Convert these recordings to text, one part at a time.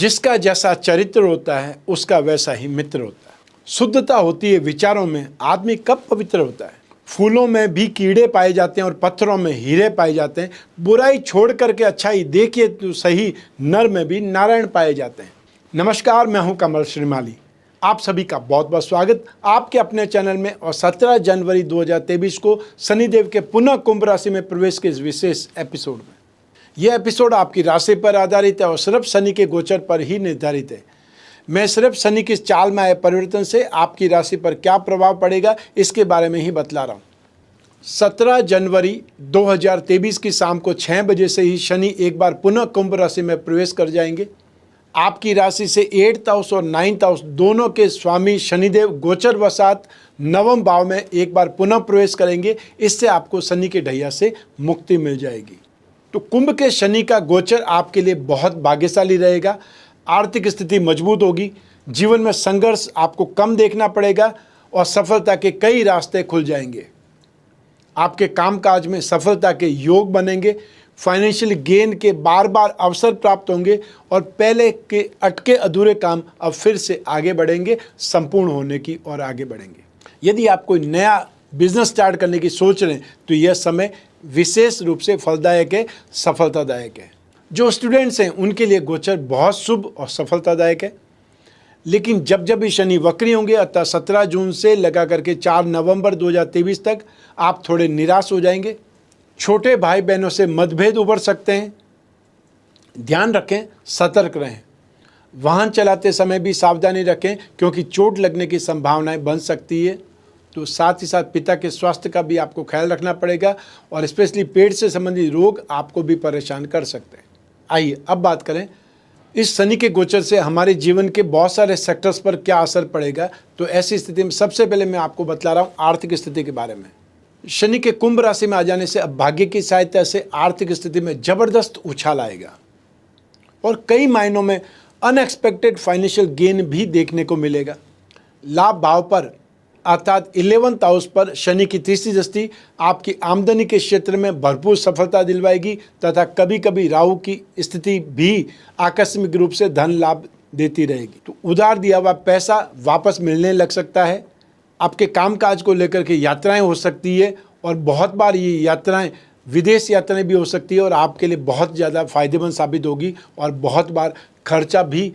जिसका जैसा चरित्र होता है उसका वैसा ही मित्र होता है। शुद्धता होती है विचारों में, आदमी कब पवित्र होता है। फूलों में भी कीड़े पाए जाते हैं और पत्थरों में हीरे पाए जाते हैं। बुराई छोड़ करके अच्छाई देखिए तो सही, नर में भी नारायण पाए जाते हैं। नमस्कार, मैं हूं कमल श्रीमाली। आप सभी का बहुत बहुत स्वागत आपके अपने चैनल में। और 17 जनवरी 2023 को शनिदेव के पुनः कुंभ राशि में प्रवेश के इस विशेष एपिसोड में, यह एपिसोड आपकी राशि पर आधारित है और सिर्फ शनि के गोचर पर ही निर्धारित है। मैं सिर्फ शनि की चाल में आए परिवर्तन से आपकी राशि पर क्या प्रभाव पड़ेगा इसके बारे में ही बतला रहा हूँ। 17 जनवरी 2023 की शाम को 6 बजे से ही शनि एक बार पुनः कुंभ राशि में प्रवेश कर जाएंगे। आपकी राशि से 8th हाउस और 9th हाउस दोनों के स्वामी शनिदेव गोचर वसात नवम भाव में एक बार पुनः प्रवेश करेंगे। इससे आपको शनि के ढैया से मुक्ति मिल जाएगी। तो कुंभ के शनि का गोचर आपके लिए बहुत भाग्यशाली रहेगा। आर्थिक स्थिति मजबूत होगी, जीवन में संघर्ष आपको कम देखना पड़ेगा और सफलता के कई रास्ते खुल जाएंगे। आपके कामकाज में सफलता के योग बनेंगे, फाइनेंशियल गेन के बार बार अवसर प्राप्त होंगे और पहले के अटके अधूरे काम अब फिर से आगे बढ़ेंगे, संपूर्ण होने की और आगे बढ़ेंगे। यदि आप कोई नया बिजनेस स्टार्ट करने की सोच रहे हैं तो यह समय विशेष रूप से फलदायक है, सफलतादायक है। जो स्टूडेंट्स हैं उनके लिए गोचर बहुत शुभ और सफलतादायक है। लेकिन जब जब भी शनि वक्री होंगे अर्थात 17 जून से लगा करके 4 नवंबर 2023 तक आप थोड़े निराश हो जाएंगे। छोटे भाई बहनों से मतभेद उभर सकते हैं। ध्यान रखें, सतर्क रहें। वाहन चलाते समय भी सावधानी रखें क्योंकि चोट लगने की संभावनाएं बन सकती है। तो साथ ही साथ पिता के स्वास्थ्य का भी आपको ख्याल रखना पड़ेगा और स्पेशली पेट से संबंधित रोग आपको भी परेशान कर सकते हैं। आइए अब बात करें इस शनि के गोचर से हमारे जीवन के बहुत सारे सेक्टर्स पर क्या असर पड़ेगा। तो ऐसी स्थिति में सबसे पहले मैं आपको बतला रहा हूँ आर्थिक स्थिति के बारे में। शनि के कुंभ राशि में आ जाने से अब भाग्य की सहायता से आर्थिक स्थिति में जबरदस्त उछाल आएगा और कई मायनों में अनएक्सपेक्टेड फाइनेंशियल गेन भी देखने को मिलेगा। लाभ भाव पर अर्थात 11th हाउस पर शनि की तीसरी दृष्टि आपकी आमदनी के क्षेत्र में भरपूर सफलता दिलवाएगी तथा कभी कभी राहु की स्थिति भी आकस्मिक रूप से धन लाभ देती रहेगी। तो उधार दिया हुआ पैसा वापस मिलने लग सकता है। आपके कामकाज को लेकर के यात्राएं हो सकती है और बहुत बार ये यात्राएं विदेश यात्राएं भी हो सकती है और आपके लिए बहुत ज़्यादा फायदेमंद साबित होगी और बहुत बार खर्चा भी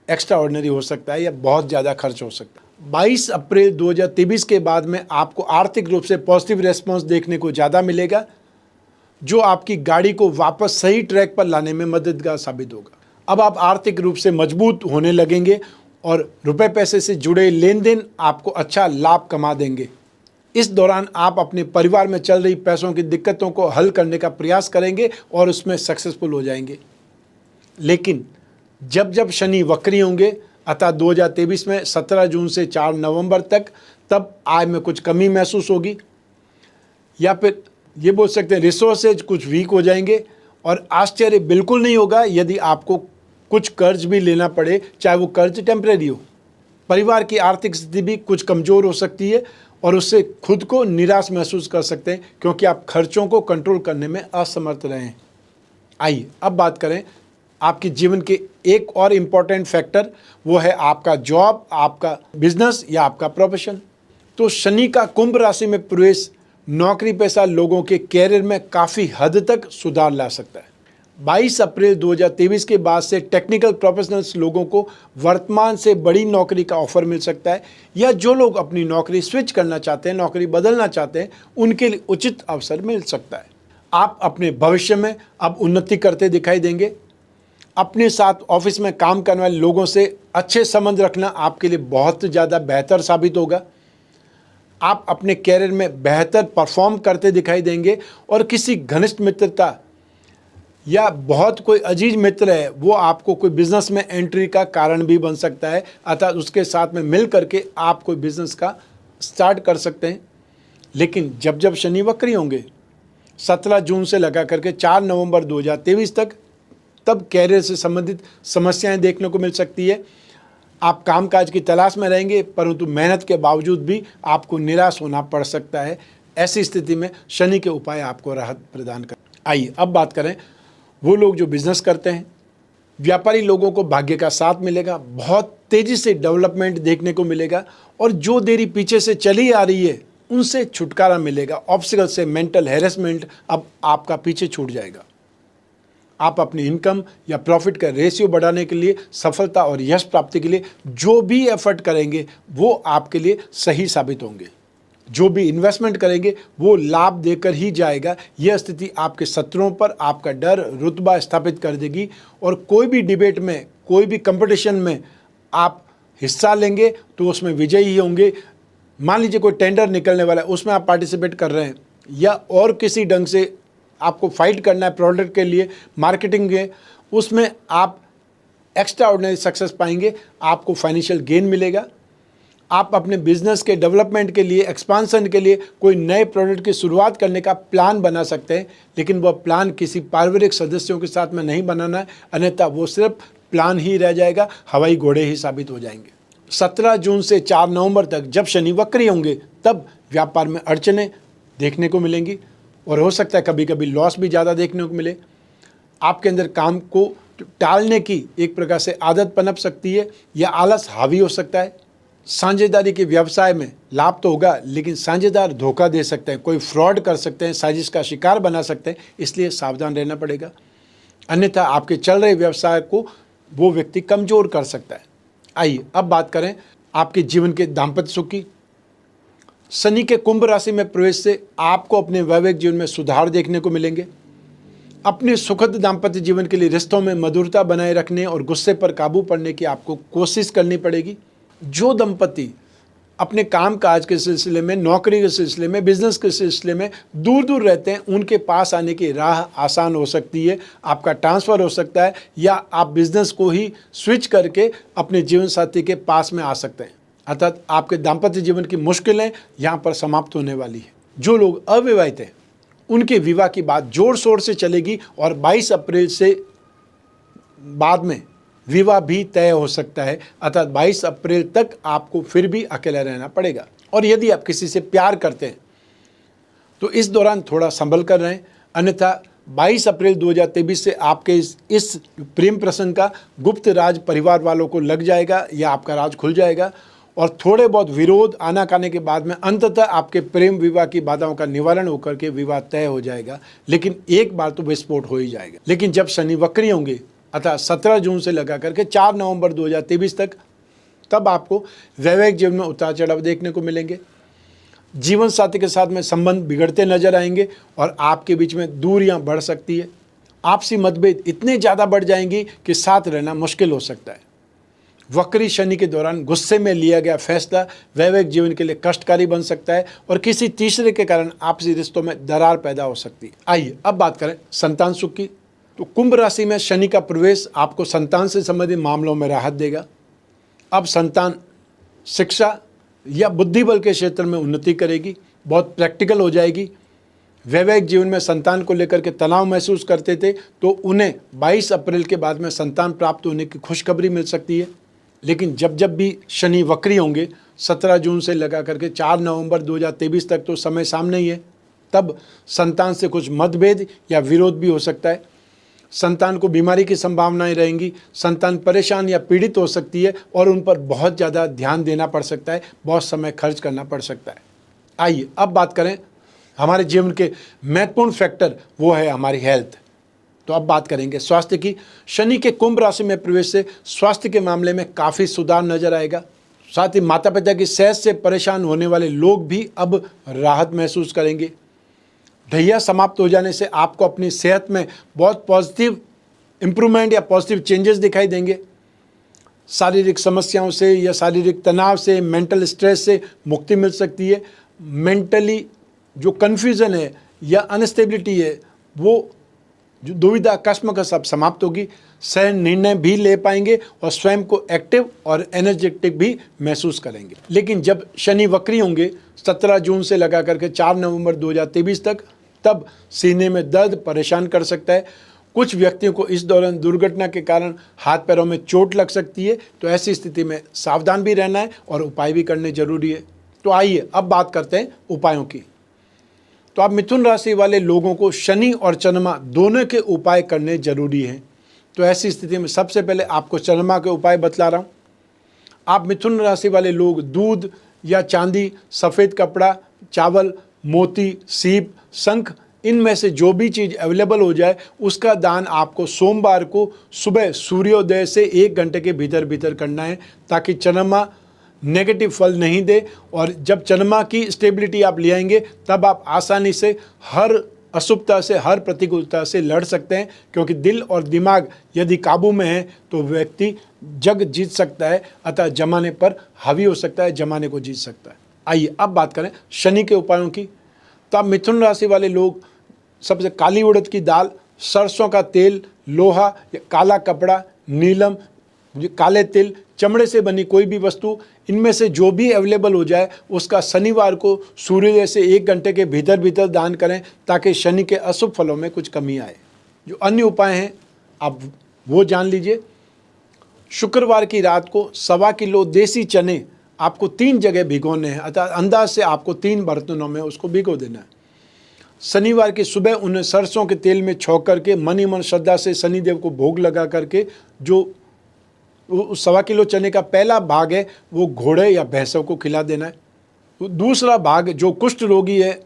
एक्स्ट्रा ऑर्डिनरी हो सकता है या बहुत ज़्यादा खर्च हो सकता है। 22 अप्रैल 2023 के बाद में आपको आर्थिक रूप से पॉजिटिव रेस्पॉन्स देखने को ज़्यादा मिलेगा जो आपकी गाड़ी को वापस सही ट्रैक पर लाने में मददगार साबित होगा। अब आप आर्थिक रूप से मजबूत होने लगेंगे और रुपए पैसे से जुड़े लेन देन आपको अच्छा लाभ कमा देंगे। इस दौरान आप अपने परिवार में चल रही पैसों की दिक्कतों को हल करने का प्रयास करेंगे और उसमें सक्सेसफुल हो जाएंगे। लेकिन जब जब शनि वक्री होंगे अर्थात 2023 में 17 जून से 4 नवंबर तक, तब आय में कुछ कमी महसूस होगी या फिर ये बोल सकते हैं रिसोर्सेज कुछ वीक हो जाएंगे। और आश्चर्य बिल्कुल नहीं होगा यदि आपको कुछ कर्ज भी लेना पड़े, चाहे वो कर्ज टेम्परेरी हो। परिवार की आर्थिक स्थिति भी कुछ कमज़ोर हो सकती है और उससे खुद को निराश महसूस कर सकते हैं क्योंकि आप खर्चों को कंट्रोल करने में असमर्थ रहे हैं। आइए अब बात करें आपके जीवन के एक और इम्पॉर्टेंट फैक्टर, वो है आपका जॉब, आपका बिजनेस या आपका प्रोफेशन। तो शनि का कुंभ राशि में प्रवेश नौकरी पेशा लोगों के कैरियर में काफ़ी हद तक सुधार ला सकता है। 22 अप्रैल 2023 के बाद से टेक्निकल प्रोफेशनल्स लोगों को वर्तमान से बड़ी नौकरी का ऑफर मिल सकता है या जो लोग अपनी नौकरी स्विच करना चाहते हैं, नौकरी बदलना चाहते हैं, उनके लिए उचित अवसर मिल सकता है। आप अपने भविष्य में अब उन्नति करते दिखाई देंगे। अपने साथ ऑफिस में काम करने वाले लोगों से अच्छे संबंध रखना आपके लिए बहुत ज़्यादा बेहतर साबित होगा। आप अपने कैरियर में बेहतर परफॉर्म करते दिखाई देंगे और किसी घनिष्ठ मित्रता या बहुत कोई अजीज मित्र है वो आपको कोई बिजनेस में एंट्री का कारण भी बन सकता है अर्थात उसके साथ में मिल करके आप कोई बिजनेस का स्टार्ट कर सकते हैं। लेकिन जब जब शनि वक्री होंगे 17 जून से लगा करके 4 नवंबर 2023 तक, तब कैरियर से संबंधित समस्याएं देखने को मिल सकती है। आप कामकाज की तलाश में रहेंगे परंतु मेहनत के बावजूद भी आपको निराश होना पड़ सकता है। ऐसी स्थिति में शनि के उपाय आपको राहत प्रदान कर। आइए अब बात करें वो लोग जो बिजनेस करते हैं व्यापारी लोगों को भाग्य का साथ मिलेगा, बहुत तेजी से डेवलपमेंट देखने को मिलेगा और जो देरी पीछे से चली आ रही है उनसे छुटकारा मिलेगा। ऑब्स्टिकल से, मेंटल हैरेसमेंट अब आपका पीछे छूट जाएगा। आप अपनी इनकम या प्रॉफिट का रेशियो बढ़ाने के लिए, सफलता और यश प्राप्ति के लिए जो भी एफर्ट करेंगे वो आपके लिए सही साबित होंगे। जो भी इन्वेस्टमेंट करेंगे वो लाभ देकर ही जाएगा। यह स्थिति आपके शत्रुओं पर आपका डर, रुतबा स्थापित कर देगी और कोई भी डिबेट में, कोई भी कंपटीशन में आप हिस्सा लेंगे तो उसमें विजयी ही होंगे। मान लीजिए कोई टेंडर निकलने वाला है, उसमें आप पार्टिसिपेट कर रहे हैं या और किसी ढंग से आपको फाइट करना है प्रोडक्ट के लिए, मार्केटिंग के, उसमें आप एक्स्ट्रा ऑर्डिनरी सक्सेस पाएंगे, आपको फाइनेंशियल गेन मिलेगा। आप अपने बिजनेस के डेवलपमेंट के लिए, एक्सपांसन के लिए कोई नए प्रोडक्ट की शुरुआत करने का प्लान बना सकते हैं, लेकिन वह प्लान किसी पारिवारिक सदस्यों के साथ में नहीं बनाना है, अन्यथा वो सिर्फ प्लान ही रह जाएगा, हवाई घोड़े ही साबित हो जाएंगे। 17 जून से 4 नवंबर तक जब शनि वक्री होंगे तब व्यापार में अड़चनें देखने को मिलेंगी और हो सकता है कभी कभी लॉस भी ज़्यादा देखने को मिले। आपके अंदर काम को टालने की एक प्रकार से आदत पनप सकती है या आलस हावी हो सकता है। साझेदारी के व्यवसाय में लाभ तो होगा, लेकिन साझेदार धोखा दे सकते हैं, कोई फ्रॉड कर सकते हैं, साजिश का शिकार बना सकते हैं, इसलिए सावधान रहना पड़ेगा, अन्यथा आपके चल रहे व्यवसाय को वो व्यक्ति कमज़ोर कर सकता है। आइए अब बात करें आपके जीवन के दाम्पत्य सुख की। शनि के कुंभ राशि में प्रवेश से आपको अपने वैवाहिक जीवन में सुधार देखने को मिलेंगे। अपने सुखद दाम्पत्य जीवन के लिए रिश्तों में मधुरता बनाए रखने और गुस्से पर काबू पाने की आपको कोशिश करनी पड़ेगी। जो दंपति अपने काम काज के सिलसिले में, नौकरी के सिलसिले में, बिजनेस के सिलसिले में दूर दूर रहते हैं, उनके पास आने की राह आसान हो सकती है। आपका ट्रांसफ़र हो सकता है या आप बिजनेस को ही स्विच करके अपने जीवन साथी के पास में आ सकते हैं। अर्थात आपके दाम्पत्य जीवन की मुश्किलें यहाँ पर समाप्त होने वाली है। जो लोग अविवाहित हैं उनके विवाह की बात जोर शोर से चलेगी और 22 अप्रैल से बाद में विवाह भी तय हो सकता है। अर्थात 22 अप्रैल तक आपको फिर भी अकेला रहना पड़ेगा। और यदि आप किसी से प्यार करते हैं तो इस दौरान थोड़ा संभल कर रहें, अन्यथा 22 अप्रैल 2023 से आपके इस प्रेम प्रसंग का गुप्त राज परिवार वालों को लग जाएगा या आपका राज खुल जाएगा और थोड़े बहुत विरोध आनाकानी के बाद में अंततः आपके प्रेम विवाह की बाधाओं का निवारण होकर के विवाह तय हो जाएगा। लेकिन एक बार तो विस्फोट हो ही जाएगा। लेकिन जब शनि वक्री होंगे अर्थात 17 जून से लगा करके 4 नवंबर 2023 तक, तब आपको वैवाहिक जीवन में उतार चढ़ाव देखने को मिलेंगे। जीवन साथी के साथ में संबंध बिगड़ते नजर आएंगे और आपके बीच में दूरियां बढ़ सकती है। आपसी मतभेद इतने ज़्यादा बढ़ जाएंगी कि साथ रहना मुश्किल हो सकता है। वक्री शनि के दौरान गुस्से में लिया गया फैसला वैवाहिक जीवन के लिए कष्टकारी बन सकता है और किसी तीसरे के कारण आपसी रिश्तों में दरार पैदा हो सकती है। आइए अब बात करें संतान सुख की। तो कुंभ राशि में शनि का प्रवेश आपको संतान से संबंधित मामलों में राहत देगा। अब संतान शिक्षा या बुद्धिबल के क्षेत्र में उन्नति करेगी, बहुत प्रैक्टिकल हो जाएगी। वैवाहिक जीवन में संतान को लेकर के तनाव महसूस करते थे तो उन्हें 22 अप्रैल के बाद में संतान प्राप्त होने की खुशखबरी मिल सकती है। लेकिन जब जब भी शनि वक्री होंगे 17 जून से लगा करके 4 नवंबर 2023 तक तो समय सामने ही है, तब संतान से कुछ मतभेद या विरोध भी हो सकता है। संतान को बीमारी की संभावनाएं रहेंगी, संतान परेशान या पीड़ित हो सकती है और उन पर बहुत ज़्यादा ध्यान देना पड़ सकता है, बहुत समय खर्च करना पड़ सकता है। आइए अब बात करें हमारे जीवन के महत्वपूर्ण फैक्टर, वो है हमारी हेल्थ। तो अब बात करेंगे स्वास्थ्य की। शनि के कुंभ राशि में प्रवेश से स्वास्थ्य के मामले में काफ़ी सुधार नजर आएगा। साथ ही माता पिता की सेहत से परेशान होने वाले लोग भी अब राहत महसूस करेंगे। ढैया समाप्त हो जाने से आपको अपनी सेहत में बहुत पॉजिटिव इम्प्रूवमेंट या पॉजिटिव चेंजेस दिखाई देंगे। शारीरिक समस्याओं से या शारीरिक तनाव से, मेंटल स्ट्रेस से मुक्ति मिल सकती है। मेंटली जो कन्फ्यूज़न है या अनस्टेबिलिटी है, वो जो दुविधा कश्मकश सब समाप्त होगी। सहज निर्णय भी ले पाएंगे और स्वयं को एक्टिव और एनर्जेटिक भी महसूस करेंगे। लेकिन जब शनि वक्री होंगे 17 जून से लगा करके 4 नवंबर 2023 तक, तब सीने में दर्द परेशान कर सकता है। कुछ व्यक्तियों को इस दौरान दुर्घटना के कारण हाथ पैरों में चोट लग सकती है, तो ऐसी स्थिति में सावधान भी रहना है और उपाय भी करने जरूरी है। तो आइए अब बात करते हैं उपायों की। तो अब मिथुन राशि वाले लोगों को शनि और चंद्रमा दोनों के उपाय करने जरूरी हैं। तो ऐसी स्थिति में सबसे पहले आपको चंद्रमा के उपाय बतला रहा हूँ। आप मिथुन राशि वाले लोग दूध या चांदी, सफ़ेद कपड़ा, चावल, मोती, सीप, शंख, इनमें से जो भी चीज़ अवेलेबल हो जाए उसका दान आपको सोमवार को सुबह सूर्योदय से 1 घंटे के भीतर भीतर करना है, ताकि चंद्रमा नेगेटिव फल नहीं दे। और जब चंद्रमा की स्टेबिलिटी आप ले आएंगे तब आप आसानी से हर अशुभता से, हर प्रतिकूलता से लड़ सकते हैं, क्योंकि दिल और दिमाग यदि काबू में है तो व्यक्ति जग जीत सकता है, अतः जमाने पर हावी हो सकता है, जमाने को जीत सकता है। आइए अब बात करें शनि के उपायों की। तो आप मिथुन राशि वाले लोग सबसे काली उड़द की दाल, सरसों का तेल, लोहा या काला कपड़ा, नीलम, काले तिल, चमड़े से बनी कोई भी वस्तु, इनमें से जो भी अवेलेबल हो जाए उसका शनिवार को सूर्योदय से 1 घंटे के भीतर भीतर दान करें, ताकि शनि के अशुभ फलों में कुछ कमी आए। जो अन्य उपाय हैं आप वो जान लीजिए। शुक्रवार की रात को 1.25 किलो देसी चने आपको 3 जगह भिगोने हैं, अर्थात अंदाज से आपको 3 बर्तनों में उसको भिगो देना है। शनिवार की सुबह उन्हें सरसों के तेल में छौंक करके मन ही मन श्रद्धा से शनिदेव को भोग लगा करके जो 1.25 किलो चने का पहला भाग है वो घोड़े या भैंसों को खिला देना है। दूसरा भाग जो कुष्ठ रोगी है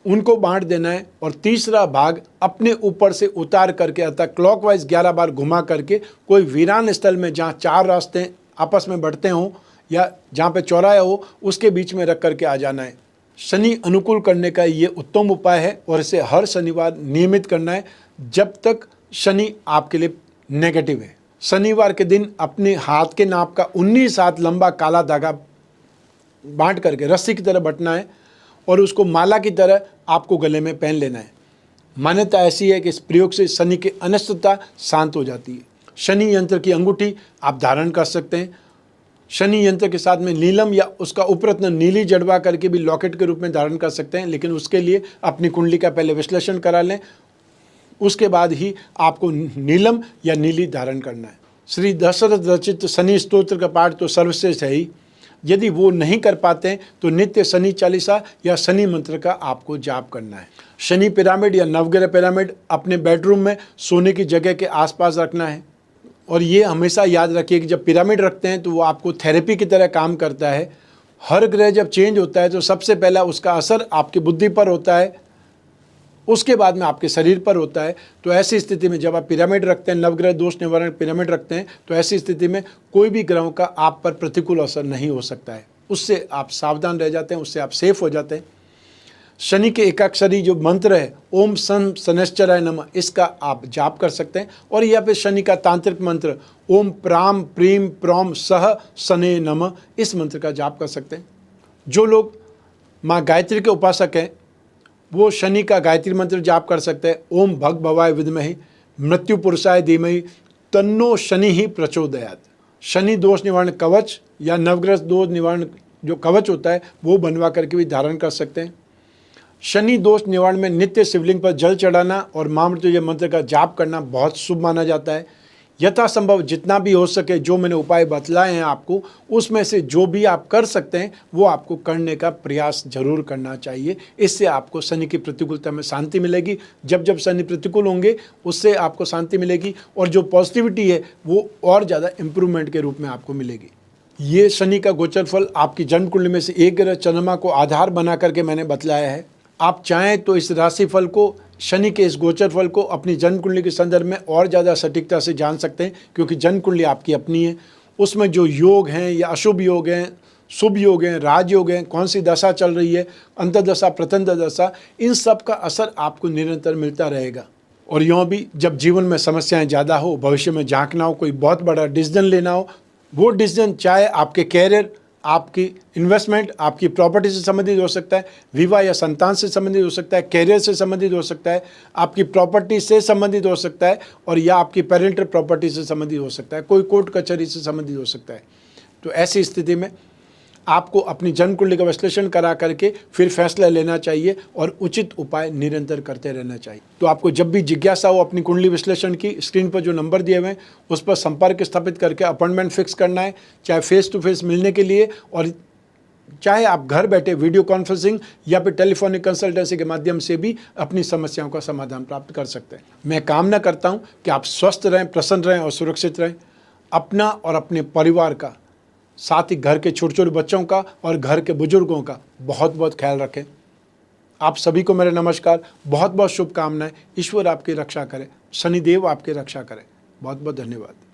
उनको बांट देना है, और तीसरा भाग अपने ऊपर से उतार करके अर्थात क्लॉकवाइज 11 बार घुमा करके कोई वीरान स्थल में जहाँ 4 रास्ते आपस में बढ़ते हों या जहाँ पे चौराहा हो उसके बीच में रख करके आ जाना है। शनि अनुकूल करने का ये उत्तम उपाय है और इसे हर शनिवार नियमित करना है जब तक शनि आपके लिए नेगेटिव है। शनिवार के दिन अपने हाथ के नाप का 19 हाथ लंबा काला धागा बांट करके रस्सी की तरह बंटना है और उसको माला की तरह आपको गले में पहन लेना है। मान्यता ऐसी है कि इस प्रयोग से शनि की अनिष्टता शांत हो जाती है। शनि यंत्र की अंगूठी आप धारण कर सकते हैं। शनि यंत्र के साथ में नीलम या उसका उपरत्न नीली जड़वा करके भी लॉकेट के रूप में धारण कर सकते हैं, लेकिन उसके लिए अपनी कुंडली का पहले विश्लेषण करा लें, उसके बाद ही आपको नीलम या नीली धारण करना है। श्री दशरथ रचित शनि स्तोत्र का पाठ तो सर्वश्रेष्ठ है ही, यदि वो नहीं कर पाते हैं तो नित्य शनि चालीसा या शनि मंत्र का आपको जाप करना है। शनि पिरामिड या नवग्रह पिरामिड अपने बेडरूम में सोने की जगह के आसपास रखना है, और ये हमेशा याद रखिए कि जब पिरामिड रखते हैं तो वो आपको थेरेपी की तरह काम करता है। हर ग्रह जब चेंज होता है तो सबसे पहला उसका असर आपकी बुद्धि पर होता है, उसके बाद में आपके शरीर पर होता है। तो ऐसी स्थिति में जब आप पिरामिड रखते हैं, नवग्रह दोष निवारण पिरामिड रखते हैं, तो ऐसी स्थिति में कोई भी ग्रहों का आप पर प्रतिकूल असर नहीं हो सकता है। उससे आप सावधान रह जाते हैं, उससे आप सेफ हो जाते हैं। शनि के एकाक्षरी जो मंत्र है ओम सन शनैश्चराय नमः, इसका आप जाप कर सकते हैं। और या फिर शनि का तांत्रिक मंत्र ओम प्राम प्रीम प्रॉम सह शने नमः, इस मंत्र का जाप कर सकते हैं। जो लोग माँ गायत्री के उपासक हैं वो शनि का गायत्री मंत्र जाप कर सकते हैं। ओम भग भवाय विद्महि मृत्यु पुरुषाय धीमहि तन्नो शनि ही प्रचोदयात्। शनि दोष निवारण कवच या नवग्रह दोष निवारण जो कवच होता है वो बनवा करके भी धारण कर सकते हैं। शनि दोष निवारण में नित्य शिवलिंग पर जल चढ़ाना और महामृत्युंजय मंत्र का जाप करना बहुत शुभ माना जाता है। यथासंभव जितना भी हो सके जो मैंने उपाय बतलाए हैं आपको, उसमें से जो भी आप कर सकते हैं वो आपको करने का प्रयास जरूर करना चाहिए। इससे आपको शनि की प्रतिकूलता में शांति मिलेगी। जब जब शनि प्रतिकूल होंगे उससे आपको शांति मिलेगी, और जो पॉजिटिविटी है वो और ज़्यादा इम्प्रूवमेंट के रूप में आपको मिलेगी। ये शनि का गोचर फल आपकी जन्म कुंडली में से एक ग्रह चंद्रमा को आधार बना करके मैंने बतलाया है। आप चाहें तो इस राशि फल को, शनि के इस गोचर फल को अपनी जन्म कुंडली के संदर्भ में और ज़्यादा सटीकता से जान सकते हैं, क्योंकि जन्म कुंडली आपकी अपनी है। उसमें जो योग हैं या अशुभ योग हैं, शुभ योग हैं, राजयोग हैं, कौन सी दशा चल रही है, अंतर्दशा प्रत्यंतर दशा, इन सब का असर आपको निरंतर मिलता रहेगा। और यूँ भी जब जीवन में समस्याएं ज़्यादा हो, भविष्य में झांकना हो, कोई बहुत बड़ा डिसीजन लेना हो, वो डिसीजन चाहे आपके कैरियर, आपकी इन्वेस्टमेंट, आपकी प्रॉपर्टी से संबंधित हो सकता है, विवाह या संतान से संबंधित हो सकता है, कैरियर से संबंधित हो सकता है, आपकी प्रॉपर्टी से संबंधित हो सकता है, और या आपकी पेरेंटल प्रॉपर्टी से संबंधित हो सकता है, कोई कोर्ट कचहरी से संबंधित हो सकता है। तो ऐसी स्थिति में आपको अपनी जन्म कुंडली का विश्लेषण करा करके फिर फैसला लेना चाहिए और उचित उपाय निरंतर करते रहना चाहिए। तो आपको जब भी जिज्ञासा हो अपनी कुंडली विश्लेषण की, स्क्रीन पर जो नंबर दिए हुए हैं उस पर संपर्क स्थापित करके अपॉइंटमेंट फिक्स करना है, चाहे फेस टू फेस मिलने के लिए और चाहे आप घर बैठे वीडियो कॉन्फ्रेंसिंग या फिर टेलीफोनिक कंसल्टेंसी के माध्यम से भी अपनी समस्याओं का समाधान प्राप्त कर सकते हैं। मैं कामना करता हूं कि आप स्वस्थ रहें, प्रसन्न रहें और सुरक्षित रहें। अपना और अपने परिवार का, साथ ही घर के छोटे छोटे बच्चों का और घर के बुजुर्गों का बहुत बहुत ख्याल रखें। आप सभी को मेरे नमस्कार, बहुत बहुत शुभकामनाएं। ईश्वर आपकी रक्षा करे, शनिदेव आपकी रक्षा करे। बहुत बहुत धन्यवाद।